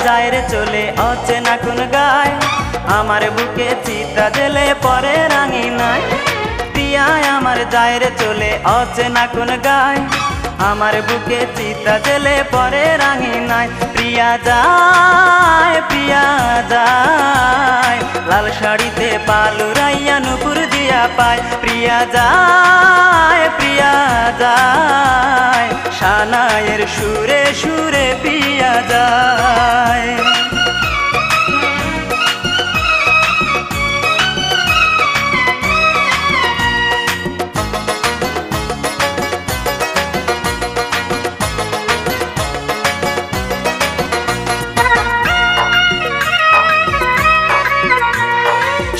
যায় রে চলে অচেনা কোন গায়, আমার বুকে চিতা জেলে পরে রাঙিনায়। প্রিয়া আমার যায় রে চলে অচেনা কোন গায়, আমার বুকে চিতা জেলে পরে রাঙিনায়। প্রিয়া যায় প্রিয়া যায়, লাল শাড়িতে পালুরাইয়া নুপুর দিয়া পায়। প্রিয়া যায় প্রিয়া যায়, সানায়ের সুরে সুরে প্রিয়া যায়।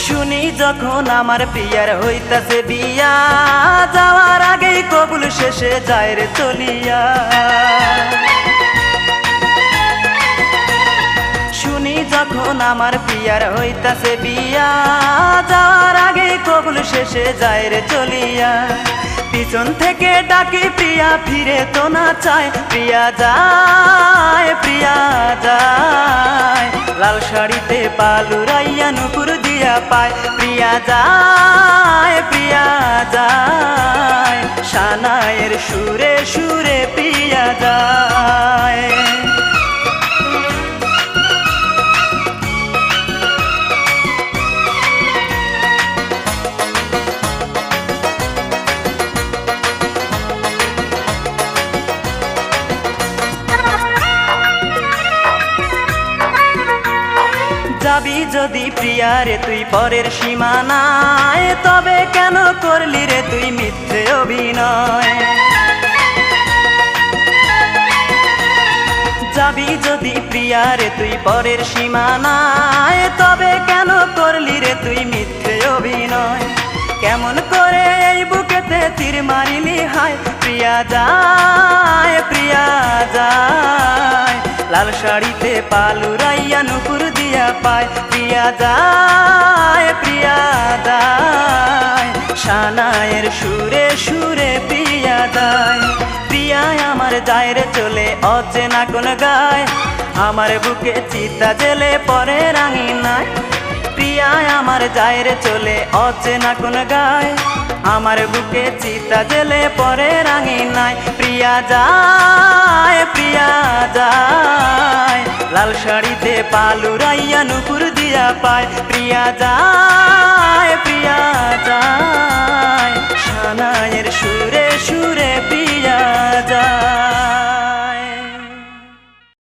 শুনি যখন আমার প্রিয়ার হইতাছে বিয়া, যাওয়ার আগেই কবুল শেষে যায় রে চলিয়া। শুনি যখন আমার প্রিয়ার হইতাছে বিয়া, যাওয়ার আগেই কবুল শেষে যায় রে চলিয়া। পিছন থেকে ডাকি প্রিয়া ফিরে তো না চায়, প্রিয়া যায় প্রিয়া যায়, লাল শাড়িতে পালুরাইয়া নুপুর দিয়া পায়। প্রিয়া যায় প্রিয়া যায়, সানায়ের সুরে সুরে প্রিয়া যায়। যাবি যদি প্রিয়া রে তুই পরের সীমানায়, তবে কেন করলি রে তুই মিথ্যে অভিনয়। যাবি যদি প্রিয়া রে তুই পরের সীমানায়, তবে কেন করলি রে তুই মিথ্যে অভিনয়। কেমন করে এই বুকেতে তীর মারিলি হায়, প্রিয়া যায় প্রিয়া যায়, লাল শাড়িতে পালুরাইয়া নুপুর দিয়া পায়। প্রিয়া যায় প্রিয়া যায়, সানায়ের সুরে সুরে প্রিয়া যায়। প্রিয়া আমার যায় রে চলে অচেনা কোন গায়, আমার বুকে চিতা জেলে পরে রাঙিনায়। প্রিয়া আমার যায় রে চলে অচেনা কোন গায়, আমার বুকে চিতা জেলে পরে রাঙিনায়। প্রিয়া যায় প্রিয়া যায়, লাল শাড়িতে পালুরাইয়া নুপুর দিয়া পায়। প্রিয়া যায় প্রিয়া যায়, সানায়ের সুরে সুরে প্রিয়া যায়।